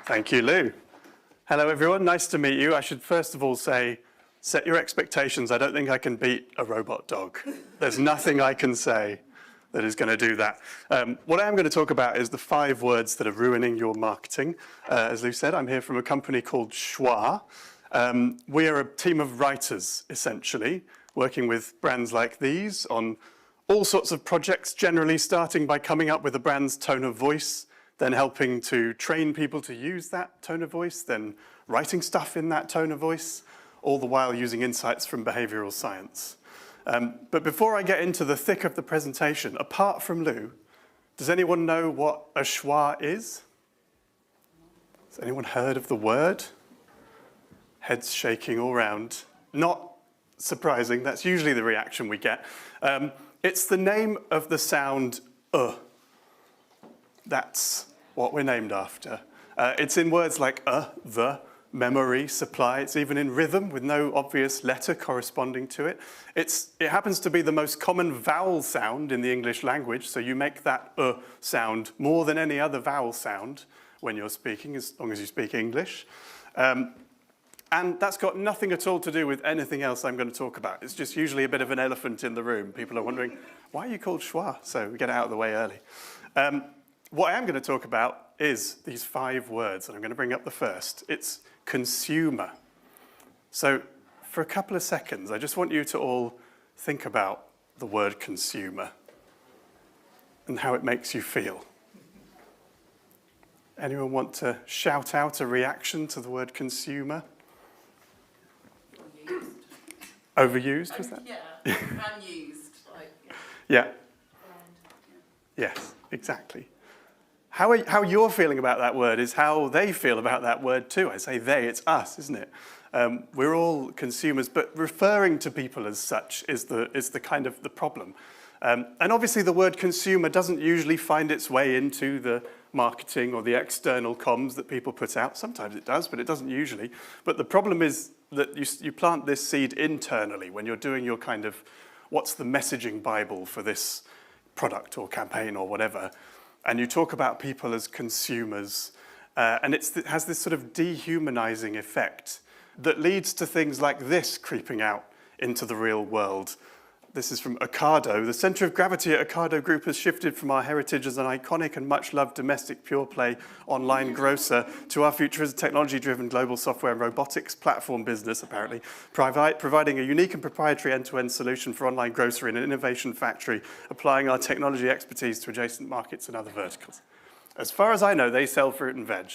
Thank you, Lou. Hello, everyone. Nice to meet you. I should first of all say, set your expectations. I don't think I can beat a robot dog. There's nothing I can say that is going to do that. What I am going to talk about is the 5 words that are ruining your marketing. As Lou said, I'm here from a company called Schwa. We are a team of writers, essentially, working with brands like these on all sorts of projects, generally starting by coming up with a brand's tone of voice, then helping to train people to use that tone of voice, then writing stuff in that tone of voice, all the while using insights from behavioural science. But before I get into the thick of the presentation, apart from Lou, does anyone know what a Schwa is? Has anyone heard of the word? Heads shaking all round. Not surprising, that's usually the reaction we get. It's the name of the sound That's what we're named after. It's in words like the, memory, supply. It's even in rhythm with no obvious letter corresponding to it. It happens to be the most common vowel sound in the English language, so you make that sound more than any other vowel sound when you're speaking, as long as you speak English. And that's got nothing at all to do with anything else I'm going to talk about. It's just usually a bit of an elephant in the room. People are wondering, why are you called Schwa? So we get it out of the way early. What I am going to talk about is these 5 words, and I'm going to bring up the first. It's consumer. So for a couple of seconds, I just want you to all think about the word consumer and how it makes you feel. Anyone want to shout out a reaction to the word consumer? Overused, was that? Yeah, unused. Yeah. Yes, exactly. How you're feeling about that word is how they feel about that word too. I say they, it's us, isn't it? We're all consumers, but referring to people as such is the kind of the problem. And obviously the word consumer doesn't usually find its way into the marketing or the external comms that people put out. Sometimes it does, but it doesn't usually. But the problem is that you plant this seed internally when you're doing your kind of, what's the messaging Bible for this product or campaign or whatever. And you talk about people as consumers, and it has this sort of dehumanizing effect that leads to things like this creeping out into the real world. This is from Ocado. The center of gravity at Ocado Group has shifted from our heritage as an iconic and much-loved domestic pure-play online grocer to our future as a technology-driven global software and robotics platform business, apparently, providing a unique and proprietary end-to-end solution for online grocery and an innovation factory, applying our technology expertise to adjacent markets and other verticals. As far as I know, they sell fruit and veg.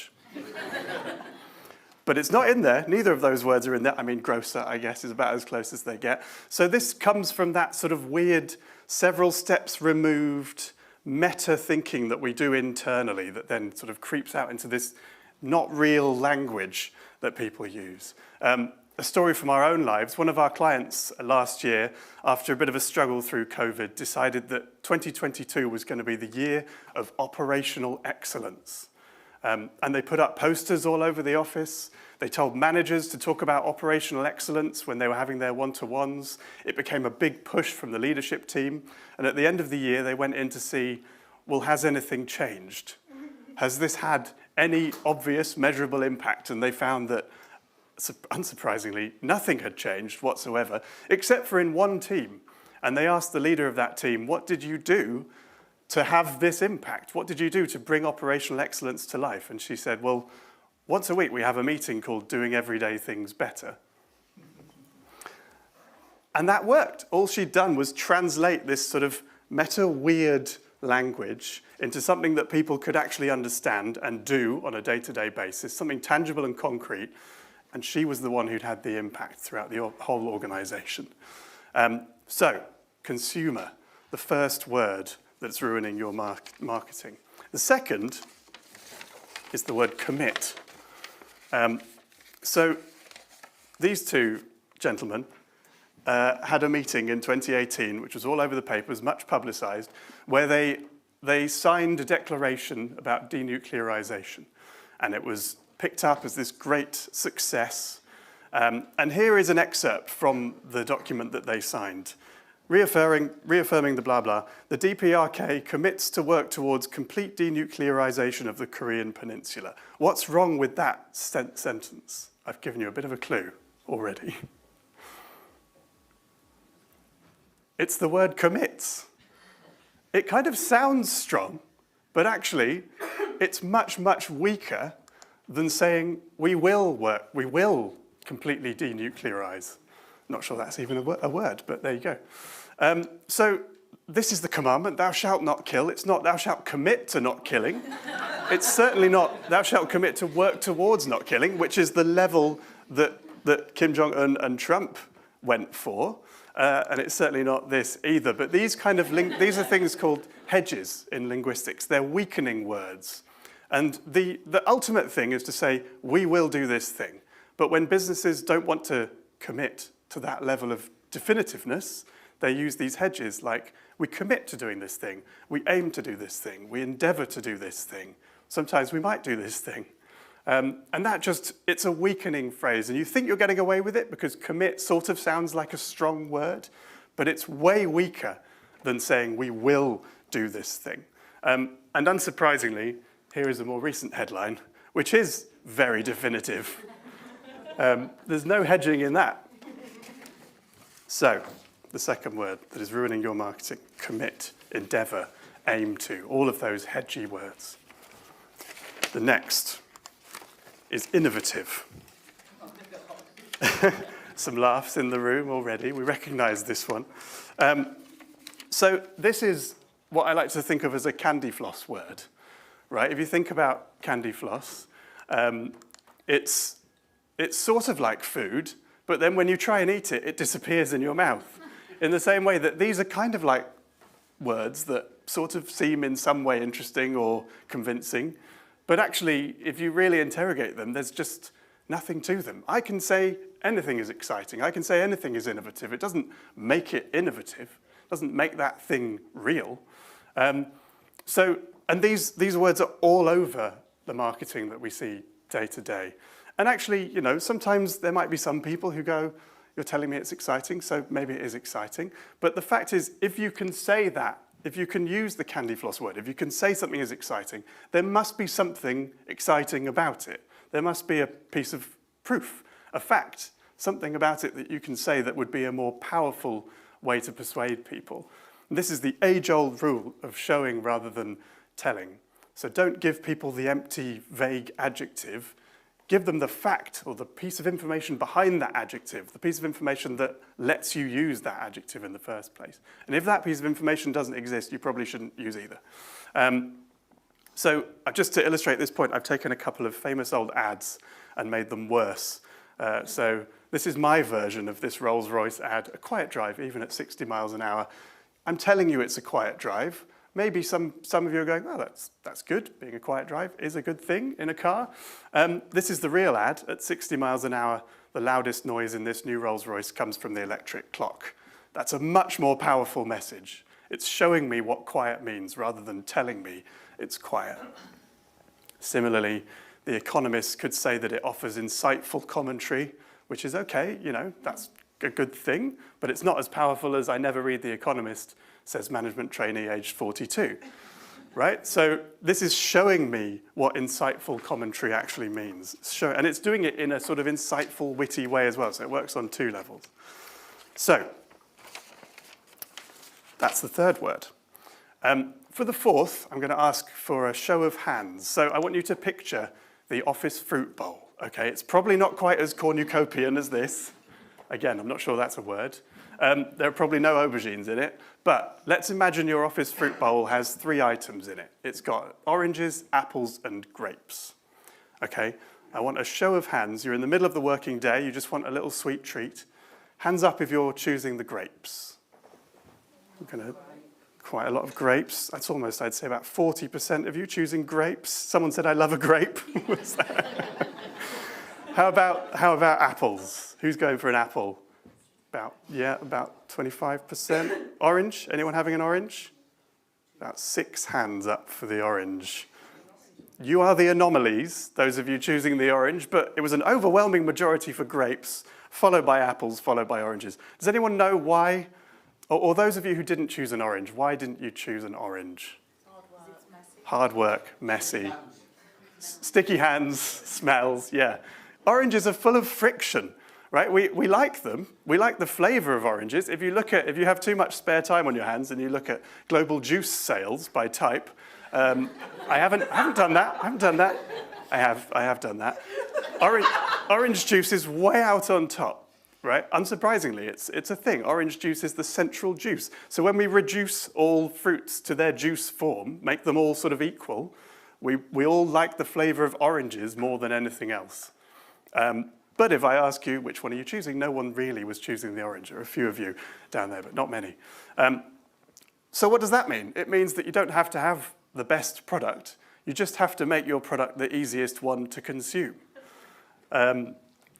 But it's not in there. Neither of those words are in there. I mean, grocer, I guess, is about as close as they get. So this comes from that sort of weird, several steps removed, meta thinking that we do internally that then sort of creeps out into this not real language that people use. A story from our own lives. One of our clients last year, after a bit of a struggle through COVID, decided that 2022 was going to be the year of operational excellence. And they put up posters all over the office. They told managers to talk about operational excellence when they were having their one-to-ones. It became a big push from the leadership team. And at the end of the year, they went in to see, well, has anything changed? Has this had any obvious, measurable impact? And they found that, unsurprisingly, nothing had changed whatsoever, except for in one team. And they asked the leader of that team, what did you do to have this impact? What did you do to bring operational excellence to life? And she said, well, once a week we have a meeting called Doing Everyday Things Better. And that worked. All she'd done was translate this sort of meta-weird language into something that people could actually understand and do on a day-to-day basis, something tangible and concrete. And she was the one who'd had the impact throughout the whole organization. So, consumer, the first word that's ruining your marketing. The second is the word commit. So these two gentlemen had a meeting in 2018, which was all over the papers, much publicized, where they signed a declaration about denuclearization. And it was picked up as this great success. And here is an excerpt from the document that they signed. reaffirming the blah blah, the DPRK commits to work towards complete denuclearization of the Korean peninsula. What's wrong with that sentence? I've given you a bit of a clue already. It's the word commits. It kind of sounds strong, but actually it's much, much weaker than saying we will completely denuclearize. Not sure that's even a word, but there you go. So this is the commandment, thou shalt not kill. It's not thou shalt commit to not killing. It's certainly not thou shalt commit to work towards not killing, which is the level that Kim Jong-un and Trump went for. And it's certainly not this either. But these these are things called hedges in linguistics. They're weakening words. And the ultimate thing is to say, we will do this thing. But when businesses don't want to commit to that level of definitiveness, they use these hedges like, we commit to doing this thing, we aim to do this thing, we endeavor to do this thing. Sometimes we might do this thing. And it's a weakening phrase. And you think you're getting away with it because commit sort of sounds like a strong word, but it's way weaker than saying we will do this thing. And unsurprisingly, here is a more recent headline, which is very definitive. There's no hedging in that. So, the second word that is ruining your marketing, commit, endeavor, aim to, all of those hedgy words. The next is innovative. Some laughs in the room already. We recognize this one. So this is what I like to think of as a candy floss word, right? If you think about candy floss, it's sort of like food, but then when you try and eat it, it disappears in your mouth. In the same way that these are kind of like words that sort of seem in some way interesting or convincing, but actually, if you really interrogate them, there's just nothing to them. I can say anything is exciting. I can say anything is innovative. It doesn't make it innovative. It doesn't make that thing real. And these words are all over the marketing that we see day to day. And actually, sometimes there might be some people who go, you're telling me it's exciting, so maybe it is exciting. But the fact is, if you can say that, if you can use the candy floss word, if you can say something is exciting, there must be something exciting about it. There must be a piece of proof, a fact, something about it that you can say that would be a more powerful way to persuade people. And this is the age-old rule of showing rather than telling. So don't give people the empty, vague adjective. Give them the fact or the piece of information behind that adjective, the piece of information that lets you use that adjective in the first place. And if that piece of information doesn't exist, you probably shouldn't use either. So just to illustrate this point, I've taken a couple of famous old ads and made them worse. So this is my version of this Rolls-Royce ad, a quiet drive, even at 60 miles an hour. I'm telling you it's a quiet drive. Maybe some of you are going, oh, that's good. Being a quiet drive is a good thing in a car. This is the real ad. At 60 miles an hour, the loudest noise in this new Rolls-Royce comes from the electric clock. That's a much more powerful message. It's showing me what quiet means rather than telling me it's quiet. Similarly, The Economist could say that it offers insightful commentary, which is okay, that's a good thing, but it's not as powerful as I never read The Economist, says management trainee aged 42, right? So this is showing me what insightful commentary actually means. And it's doing it in a sort of insightful, witty way as well, so it works on two levels. So that's the third word. For the fourth, I'm going to ask for a show of hands. So I want you to picture the office fruit bowl, okay? It's probably not quite as cornucopian as this. Again, I'm not sure that's a word. There are probably no aubergines in it, but let's imagine your office fruit bowl has 3 items in it. It's got oranges, apples, and grapes, okay? I want a show of hands. You're in the middle of the working day. You just want a little sweet treat. Hands up if you're choosing the grapes. Quite a lot of grapes. That's almost, I'd say, about 40% of you choosing grapes. Someone said, I love a grape. What's that? How about apples? Who's going for an apple? About 25%. Orange? Anyone having an orange? About 6 hands up for the orange. You are the anomalies, those of you choosing the orange, but it was an overwhelming majority for grapes, followed by apples, followed by oranges. Does anyone know why Or those of you who didn't choose an orange, why didn't you choose an orange? Hard work, messy. Sticky hands, smells, yeah. Oranges are full of friction, right? We like them. We like the flavour of oranges. If you have too much spare time on your hands and you look at global juice sales by type, I haven't done that. I have done that. Orange juice is way out on top, right? Unsurprisingly, it's a thing. Orange juice is the central juice. So when we reduce all fruits to their juice form, make them all sort of equal, we all like the flavour of oranges more than anything else. But if I ask you, which one are you choosing? No one really was choosing the orange. There are a few of you down there, but not many. So what does that mean? It means that you don't have to have the best product. You just have to make your product the easiest one to consume,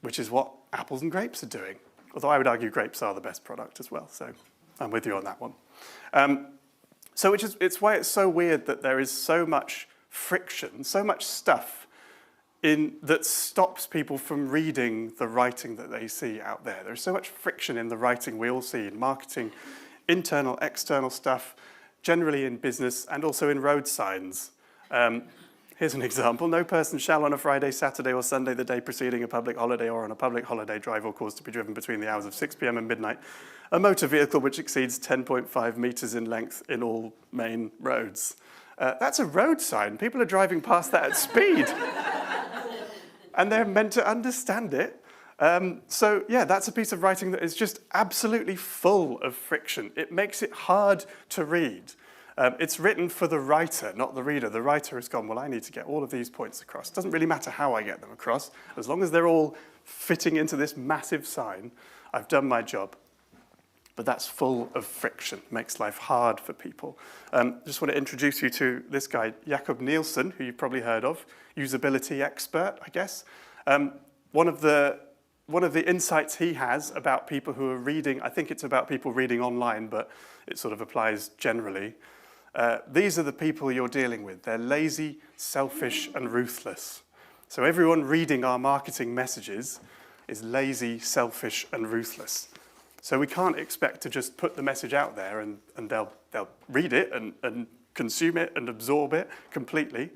which is what apples and grapes are doing. Although I would argue grapes are the best product as well, so I'm with you on that one. So it's why it's so weird that there is so much friction, so much stuff that stops people from reading the writing that they see out there. There's so much friction in the writing we all see in marketing, internal, external stuff, generally in business, and also in road signs. Here's an example. No person shall on a Friday, Saturday, or Sunday, the day preceding a public holiday or on a public holiday, drive or cause to be driven between the hours of 6 p.m. and midnight, a motor vehicle which exceeds 10.5 meters in length in all main roads. That's a road sign. People are driving past that at speed. And they're meant to understand it. So yeah, that's a piece of writing that is just absolutely full of friction. It makes it hard to read. It's written for the writer, not the reader. The writer has gone, well, I need to get all of these points across. It doesn't really matter how I get them across. As long as they're all fitting into this massive sign, I've done my job. But that's full of friction, makes life hard for people. Just want to introduce you to this guy, Jakob Nielsen, who you've probably heard of, usability expert, I guess. One of the insights he has about people who are reading, I think it's about people reading online, but it sort of applies generally. These are the people you're dealing with. They're lazy, selfish, and ruthless. So everyone reading our marketing messages is lazy, selfish, and ruthless. So we can't expect to just put the message out there and they'll read it and consume it and absorb it completely.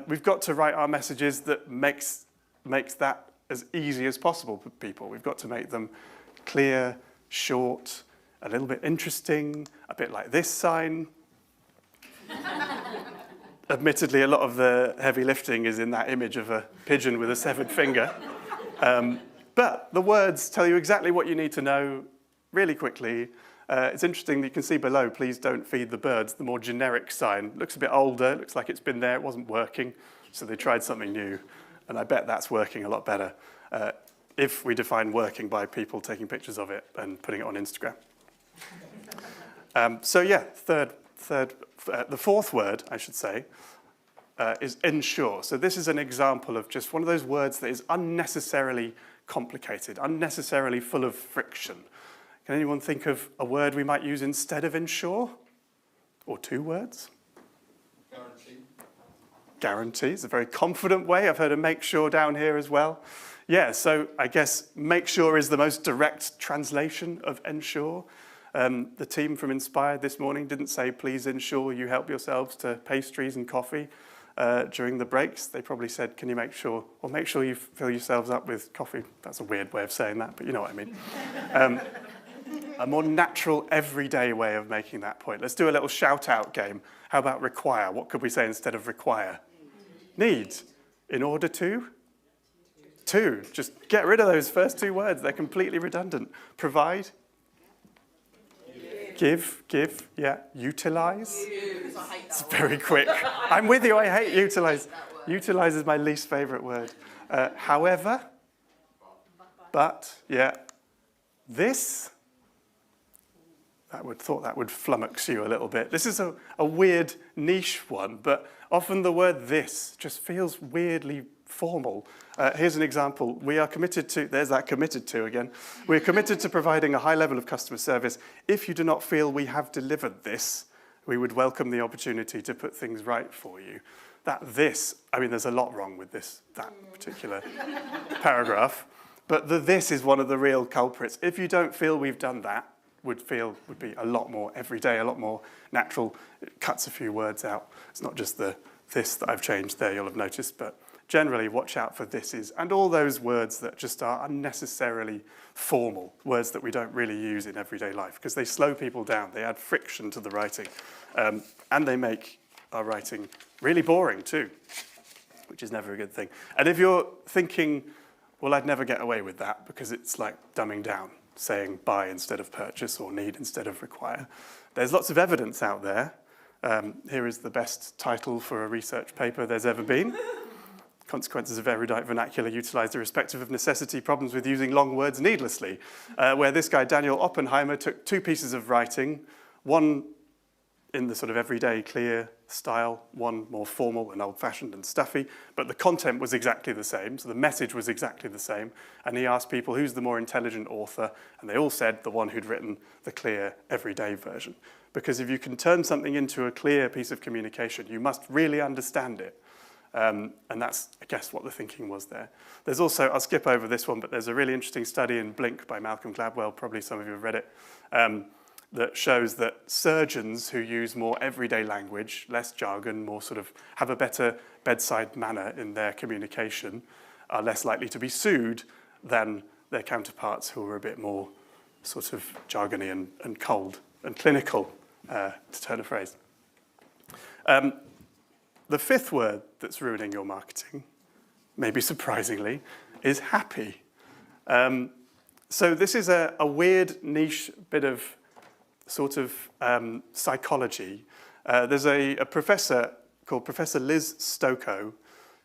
We've got to write our messages that makes that as easy as possible for people. We've got to make them clear, short, a little bit interesting, a bit like this sign. Admittedly, a lot of the heavy lifting is in that image of a pigeon with a severed finger. But the words tell you exactly what you need to know really quickly. It's interesting that you can see below, please don't feed the birds, the more generic sign. Looks a bit older, looks like it's been there, it wasn't working, so they tried something new. And I bet that's working a lot better if we define working by people taking pictures of it and putting it on Instagram. So yeah, the fourth word, I should say, is ensure. So this is an example of just one of those words that is unnecessarily complicated, unnecessarily full of friction. Can anyone think of a word we might use instead of ensure? Or two words? Guarantee. Guarantee is a very confident way. I've heard of make sure down here as well. Yeah, so I guess make sure is the most direct translation of ensure. The team from Inspired this morning didn't say, please ensure you help yourselves to pastries and coffee during the breaks. They probably said, can you make sure you fill yourselves up with coffee. That's a weird way of saying that, but you know what I mean. A more natural, everyday way of making that point. Let's do a little shout-out game. How about require? What could we say instead of require? Need. In order to? To. Just get rid of those first two words. They're completely redundant. Provide. Give, yeah. Utilize. It's very quick. I'm with you, I hate utilize. Utilize is my least favorite word. However, but, yeah. This, thought that would flummox you a little bit. This is a weird niche one, but often the word this just feels weirdly formal. Here's an example. We are committed to, there's that committed to again. We're committed to providing a high level of customer service. If you do not feel we have delivered this, we would welcome the opportunity to put things right for you. I mean, there's a lot wrong with that particular paragraph, but this is one of the real culprits. If you don't feel we've done that, would feel would be a lot more everyday, a lot more natural. It cuts a few words out. It's not just the this that I've changed there, you'll have noticed, but generally watch out for thises and all those words that just are unnecessarily formal, words that we don't really use in everyday life, because they slow people down, they add friction to the writing, and they make our writing really boring too, which is never a good thing. And if you're thinking, well, I'd never get away with that because it's like dumbing down, saying buy instead of purchase or need instead of require, there's lots of evidence out there. Here is the best title for a research paper there's ever been. Consequences of erudite vernacular utilised irrespective of necessity, problems with using long words needlessly, where this guy, Daniel Oppenheimer, took two pieces of writing, one in the sort of everyday clear style, one more formal and old-fashioned and stuffy, but the content was exactly the same, so the message was exactly the same, and he asked people who's the more intelligent author, and they all said the one who'd written the clear everyday version. Because if you can turn something into a clear piece of communication, you must really understand it. And that's, I guess, what the thinking was there. There's also, I'll skip over this one, but there's a really interesting study in Blink by Malcolm Gladwell, probably some of you have read it, that shows that surgeons who use more everyday language, less jargon, more sort of have a better bedside manner in their communication, are less likely to be sued than their counterparts who are a bit more sort of jargony and cold and clinical, to turn a phrase. The fifth word that's ruining your marketing, maybe surprisingly, is happy. So this is a weird niche bit of sort of psychology. There's a professor called Professor Liz Stokoe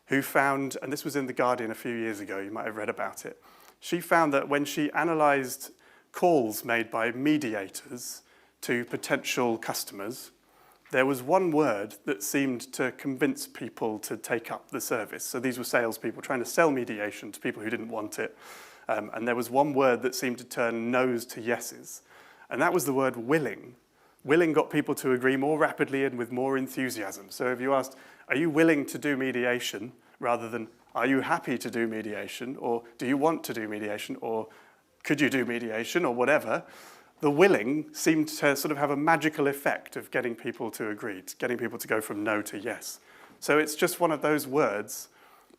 who found, and this was in The Guardian a few years ago, you might have read about it, she found that when she analysed calls made by mediators to potential customers, there was one word that seemed to convince people to take up the service. So these were salespeople trying to sell mediation to people who didn't want it. And there was one word that seemed to turn no's to yeses. And that was the word willing. Willing got people to agree more rapidly and with more enthusiasm. So if you asked, are you willing to do mediation, rather than, are you happy to do mediation, or do you want to do mediation, or could you do mediation, or whatever, the willing seemed to sort of have a magical effect of getting people to agree, getting people to go from no to yes. So it's just one of those words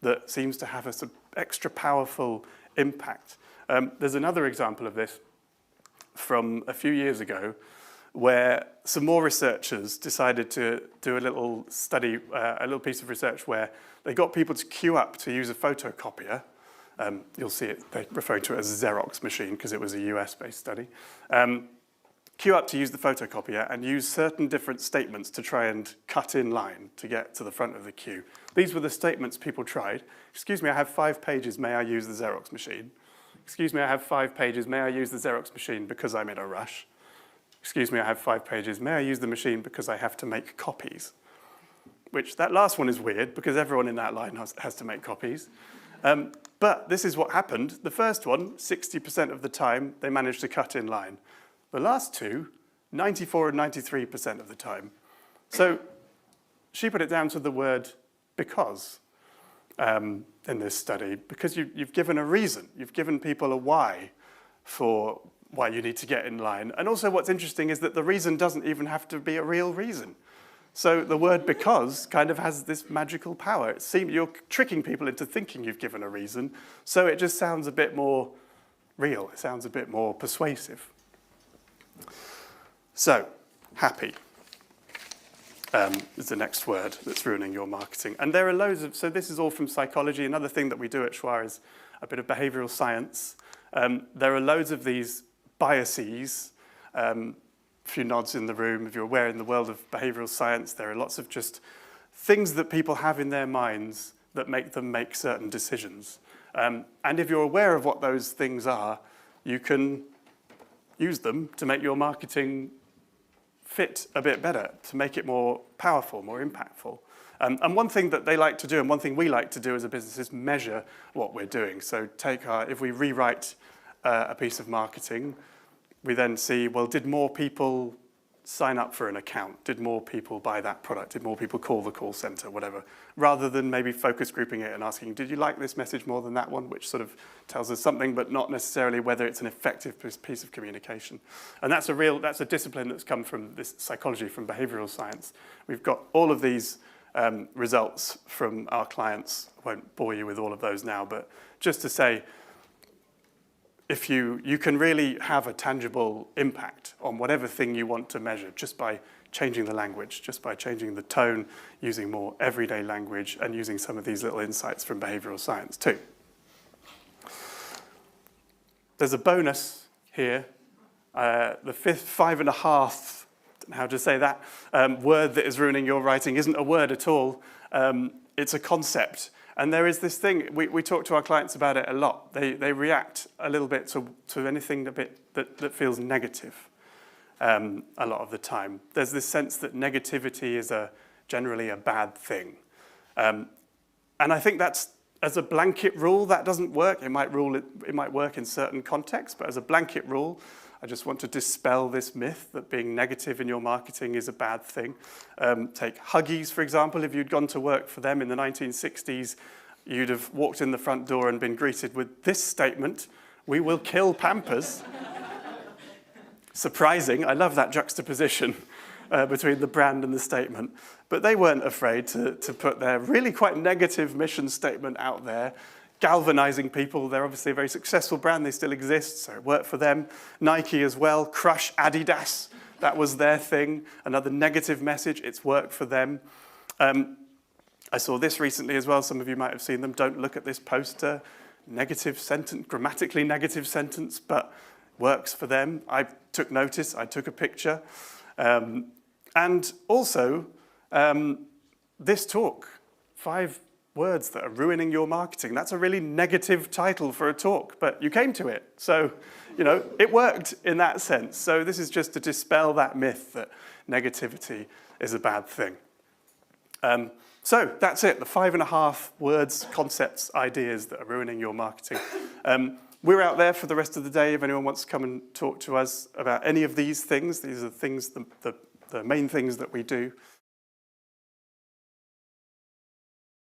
that seems to have a sort of extra powerful impact. There's another example of this from a few years ago where some more researchers decided to do a little study, a little piece of research where they got people to queue up to use a photocopier. You'll see it, they're referring to it as a Xerox machine because it was a US-based study. Queue up to use the photocopier and use certain different statements to try and cut in line to get to the front of the queue. These were the statements people tried. Excuse me, I have 5 pages, may I use the Xerox machine? Excuse me, I have 5 pages, may I use the Xerox machine because I'm in a rush? Excuse me, I have 5 pages, may I use the machine because I have to make copies? Which, that last one is weird because everyone in that line has to make copies. But this is what happened. The first one, 60% of the time, they managed to cut in line. The last two, 94 and 93% of the time. So she put it down to the word because in this study, because you've given a reason. You've given people a why for why you need to get in line. And also what's interesting is that the reason doesn't even have to be a real reason. So the word because kind of has this magical power. It seems you're tricking people into thinking you've given a reason, so it just sounds a bit more real. It sounds a bit more persuasive. So, happy is the next word that's ruining your marketing. And there are loads of, so this is all from psychology. Another thing that we do at Schwa is a bit of behavioural science. There are loads of these biases. A few nods in the room. If you're aware, in the world of behavioural science, there are lots of just things that people have in their minds that make them make certain decisions. And if you're aware of what those things are, you can use them to make your marketing fit a bit better, to make it more powerful, more impactful. And one thing that they like to do, and one thing we like to do as a business, is measure what we're doing. So if we rewrite a piece of marketing, we then see, well, did more people sign up for an account? Did more people buy that product? Did more people call the call center, whatever? Rather than maybe focus grouping it and asking, did you like this message more than that one? Which sort of tells us something, but not necessarily whether it's an effective piece of communication. And that's a discipline that's come from this psychology, from behavioral science. We've got all of these results from our clients. I won't bore you with all of those now, but just to say, if you can really have a tangible impact on whatever thing you want to measure just by changing the language, just by changing the tone, using more everyday language, and using some of these little insights from behavioral science too. There's a bonus here. The fifth, 5.5, don't know how to say that, word that is ruining your writing isn't a word at all. It's a concept. And there is this thing, we talk to our clients about it a lot. They react a little bit to anything that feels negative a lot of the time. There's this sense that negativity is generally a bad thing. And I think that's, as a blanket rule, that doesn't work. It might work in certain contexts, but as a blanket rule, I just want to dispel this myth that being negative in your marketing is a bad thing. Take Huggies, for example. If you'd gone to work for them in the 1960s, you'd have walked in the front door and been greeted with this statement: "We will kill Pampers." Surprising. I love that juxtaposition between the brand and the statement. But they weren't afraid to put their really quite negative mission statement out there, galvanizing people. They're obviously a very successful brand. They still exist, so it worked for them. Nike as well, crush Adidas. That was their thing. Another negative message. It's worked for them. I saw this recently as well. Some of you might have seen them. Don't look at this poster. Negative sentence, grammatically negative sentence, but works for them. I took notice. I took a picture. And also, this talk, 5 words that are ruining your marketing. That's a really negative title for a talk, but you came to it. So, it worked in that sense. So this is just to dispel that myth that negativity is a bad thing. So that's it, the 5.5 words, concepts, ideas that are ruining your marketing. We're out there for the rest of the day if anyone wants to come and talk to us about any of these things. These are things, the main things that we do.